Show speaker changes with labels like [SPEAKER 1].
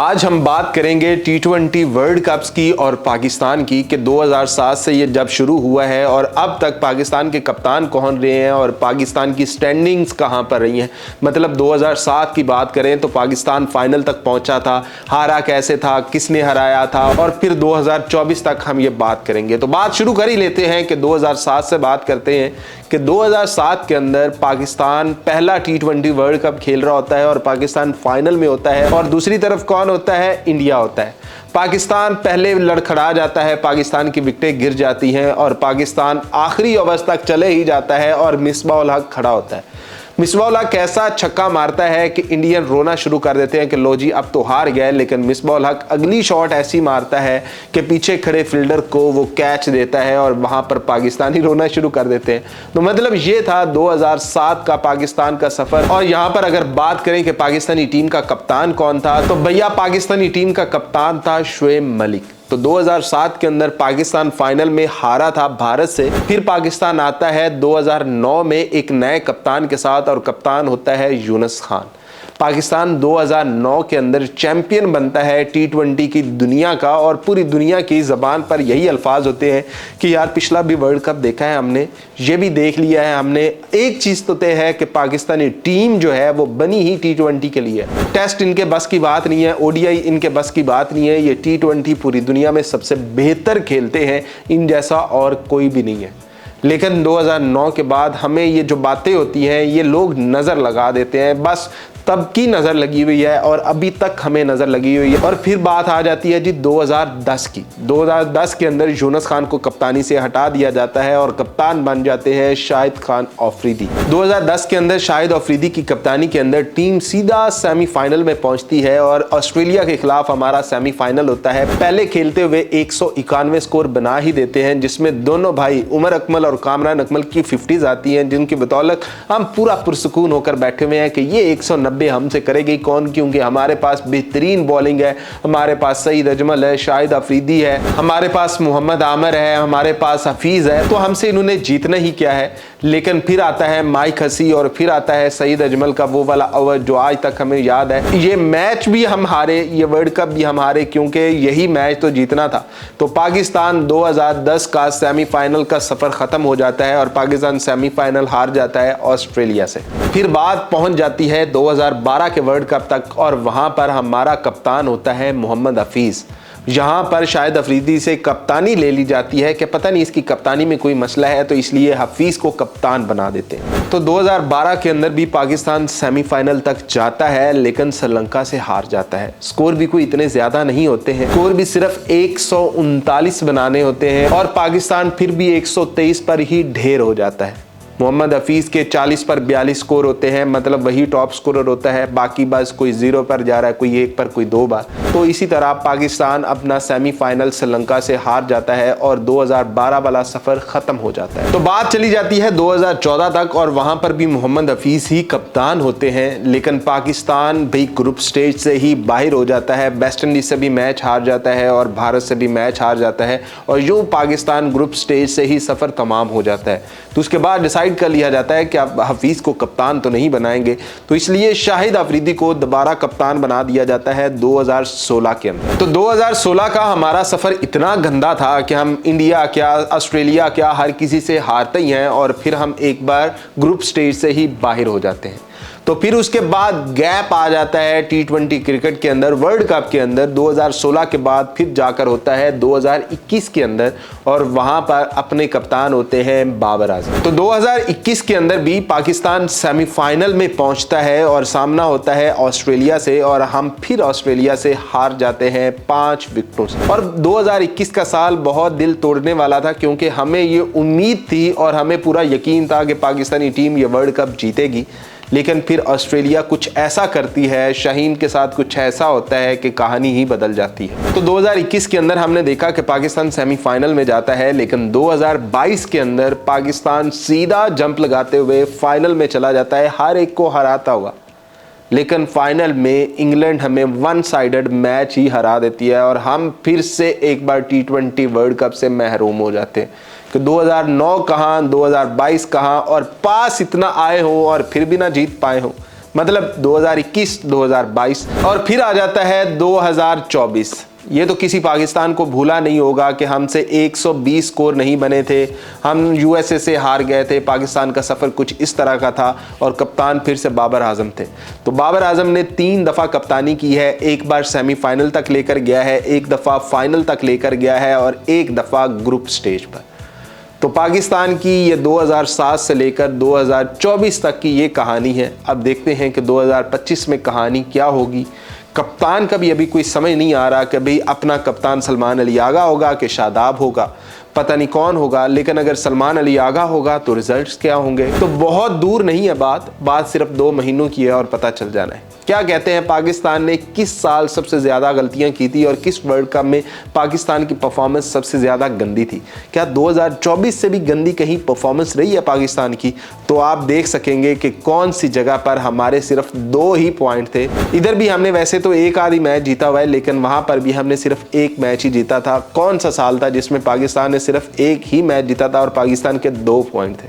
[SPEAKER 1] आज हम बात करेंगे T20 वर्ल्ड कप्स की और पाकिस्तान की कि 2007 से ये जब शुरू हुआ है और अब तक पाकिस्तान के कप्तान कौन रहे हैं और पाकिस्तान की स्टैंडिंग्स कहां पर रही हैं। मतलब 2007 की बात करें तो पाकिस्तान फाइनल तक पहुंचा था, हारा कैसे था, किसने हराया था, और फिर 2024 तक हम ये बात करेंगे। तो बात शुरू कर ही लेते हैं कि 2007 से बात करते हैं कि 2007 के अंदर पाकिस्तान पहला T20 वर्ल्ड कप खेल रहा होता है और पाकिस्तान फाइनल में होता है, और दूसरी तरफ कौन होता है? इंडिया होता है। पाकिस्तान पहले लड़खड़ा जाता है, पाकिस्तान की विकेटें गिर जाती हैं और पाकिस्तान आखिरी ओवर्स तक चले ही जाता है और मिसबाह-उल हक खड़ा होता है। मिसबाह-उल हक कैसा छक्का मारता है कि इंडियन रोना शुरू कर देते हैं कि लो जी अब तो हार गए, लेकिन मिसबाह-उल हक अगली शॉट ऐसी मारता है कि पीछे खड़े फील्डर को वो कैच देता है और वहां पर पाकिस्तानी रोना शुरू कर देते हैं। तो मतलब ये था 2007 का पाकिस्तान का सफर। और यहां पर अगर बात करें कि पाकिस्तानी टीम का कप्तान कौन था, तो भैया पाकिस्तानी टीम का कप्तान था शोएब मलिक। तो 2007 के अंदर पाकिस्तान फाइनल में हारा था भारत से। फिर पाकिस्तान आता है 2009 में एक नए कप्तान के साथ और कप्तान होता है यूनुस खान। पाकिस्तान 2009 के अंदर चैंपियन बनता है T20 की दुनिया का, और पूरी दुनिया की ज़बान पर यही अल्फाज होते हैं कि यार पिछला भी वर्ल्ड कप देखा है हमने, ये भी देख लिया है हमने। एक चीज़ तो तय है कि पाकिस्तानी टीम जो है वो बनी ही T20 के लिए। टेस्ट इनके बस की बात नहीं है, ODI इनके बस की बात नहीं है, ये T20 पूरी दुनिया में सबसे बेहतर खेलते हैं, इन जैसा और कोई भी नहीं है। लेकिन 2009 के बाद हमें ये जो बातें होती हैं ये लोग नज़र लगा देते हैं, बस तब की नज़र लगी हुई है और अभी तक हमें नज़र लगी हुई है। और फिर बात आ जाती है जी 2010 की। 2010 के अंदर यूनुस खान को कप्तानी से हटा दिया जाता है और कप्तान बन जाते हैं शाहिद खान अफरीदी। 2010 के अंदर शाहिद अफरीदी की कप्तानी के अंदर टीम सीधा सेमीफाइनल में पहुंचती है और ऑस्ट्रेलिया के खिलाफ हमारा सेमीफाइनल होता है। पहले खेलते हुए 191 स्कोर बना ही देते हैं, जिसमें दोनों भाई उमर अकमल और कामरान अकमल की 50s आती हैं, जिनकी बदौलत हम पूरा पुरसुकून होकर बैठे हुए हैं कि ये 190 हमसे करेगी कौन, क्योंकि हमारे पास बेहतरीन बॉलिंग है, हमारे पास सईद अजमल है, शाहिद अफरीदी है, हमारे पास मोहम्मद आमिर है, हमारे पास हफीज है, तो हमसे इन्होंने जीतना ही क्या है। लेकिन फिर आता है माइक हसी और फिर आता है सईद अजमल का वो वाला ओवर जो आज तक हमें याद है। ये मैच भी हम हारे, ये वर्ल्ड कप भी हम हारे, क्योंकि यही मैच तो जीतना था। तो पाकिस्तान 2010 का सेमीफाइनल का सफर खत्म हो जाता है और पाकिस्तान सेमीफाइनल हार जाता है ऑस्ट्रेलिया से। फिर बात पहुंच जाती है 2012 के वर्ल्ड कप तक और वहां पर हमारा कप्तान होता है मोहम्मद हफीज। यहाँ पर शाहिद अफरीदी से कप्तानी ले ली जाती है कि पता नहीं इसकी कप्तानी में कोई मसला है, तो इसलिए हफीज को कप्तान बना देते हैं। तो 2012 के अंदर भी पाकिस्तान सेमीफाइनल तक जाता है, लेकिन श्रीलंका से हार जाता है। स्कोर भी कोई इतने ज्यादा नहीं होते हैं, स्कोर भी सिर्फ 139 बनाने होते हैं और पाकिस्तान फिर भी 123 पर ही ढेर हो जाता है। मोहम्मद हफीज के 40 पर 42 स्कोर होते हैं, मतलब वही टॉप स्कोरर होता है, बाकी बस कोई 0 पर जा रहा है, कोई 1 पर, कोई 2 बार। तो इसी तरह पाकिस्तान अपना सेमीफाइनल श्रीलंका से हार जाता है और 2012 वाला सफर खत्म हो जाता है। तो बात चली जाती है 2014 तक और वहां पर भी मोहम्मद हफीज ही कप्तान होते हैं, लेकिन पाकिस्तान भी ग्रुप स्टेज से ही बाहर हो जाता है। वेस्ट इंडीज से भी मैच हार जाता है और भारत से भी मैच हार जाता है और यूं पाकिस्तान ग्रुप स्टेज से ही सफर तमाम हो जाता है। तो उसके बाद डिसाइड कर लिया जाता है कि अब हफीज को कप्तान तो नहीं बनाएंगे, तो इसलिए शाहिद अफरीदी को दोबारा कप्तान बना दिया जाता है 2016 के अंदर। तो 2016 का हमारा सफर इतना गंदा था कि हम इंडिया क्या, ऑस्ट्रेलिया क्या, हर किसी से हारते ही हैं और फिर हम एक बार ग्रुप स्टेज से ही बाहर हो जाते हैं। तो फिर उसके बाद गैप आ जाता है T20 क्रिकेट के अंदर, वर्ल्ड कप के अंदर। 2016 के बाद फिर जाकर होता है 2021 के अंदर और वहां पर अपने कप्तान होते हैं बाबर आजम। तो 2021 के अंदर भी पाकिस्तान सेमीफाइनल में पहुंचता है और सामना होता है ऑस्ट्रेलिया से और हम फिर ऑस्ट्रेलिया से हार जाते हैं 5 विकेटों से। और 2021 का साल बहुत दिल तोड़ने वाला था, क्योंकि हमें ये उम्मीद थी और हमें पूरा यकीन था कि पाकिस्तानी टीम ये वर्ल्ड कप जीतेगी, लेकिन फिर ऑस्ट्रेलिया कुछ ऐसा करती है, शाहीन के साथ कुछ ऐसा होता है कि कहानी ही बदल जाती है। तो 2021 के अंदर हमने देखा कि पाकिस्तान सेमीफाइनल में जाता है, लेकिन 2022 के अंदर पाकिस्तान सीधा जंप लगाते हुए फाइनल में चला जाता है, हर एक को हराता हुआ। लेकिन फाइनल में इंग्लैंड हमें वन साइडेड मैच ही हरा देती है और हम फिर से एक बार T20 वर्ल्ड कप से महरूम हो जाते हैं कि 2009 कहाँ, 2022 कहाँ, और पास इतना आए हो और फिर भी ना जीत पाए हो। मतलब 2021, 2022 और फिर आ जाता है 2024। ये तो किसी पाकिस्तान को भूला नहीं होगा कि हमसे 120 स्कोर नहीं बने थे, हम यूएसए से हार गए थे। पाकिस्तान का सफ़र कुछ इस तरह का था और कप्तान फिर से बाबर आजम थे। तो बाबर आजम ने 3 दफ़ा कप्तानी की है, एक बार सेमीफाइनल तक लेकर गया है, एक दफ़ा फाइनल तक लेकर गया है और एक दफ़ा ग्रुप स्टेज पर। तो पाकिस्तान की ये 2007 से लेकर 2024 तक की ये कहानी है। अब देखते हैं कि 2025 में कहानी क्या होगी। कप्तान का भी अभी कोई समझ नहीं आ रहा कि भाई अपना कप्तान सलमान अली आगा होगा कि शादाब होगा, पता नहीं कौन होगा। लेकिन अगर सलमान अली आगा होगा तो रिजल्ट्स क्या होंगे, तो बहुत दूर नहीं है बात सिर्फ 2 महीनों की है और पता चल जाना है। क्या कहते हैं पाकिस्तान ने किस साल सबसे ज़्यादा गलतियां की थी और किस वर्ल्ड कप में पाकिस्तान की परफॉर्मेंस सबसे ज़्यादा गंदी थी? क्या 2024 से भी गंदी कहीं परफॉर्मेंस रही है पाकिस्तान की? तो आप देख सकेंगे कि कौन सी जगह पर हमारे सिर्फ 2 ही पॉइंट थे। इधर भी हमने वैसे तो एक आधी मैच जीता हुआ है, लेकिन वहाँ पर भी हमने सिर्फ 1 मैच ही जीता था। कौन सा साल था जिसमें पाकिस्तान ने सिर्फ 1 ही मैच जीता था और पाकिस्तान के 2 पॉइंट थे?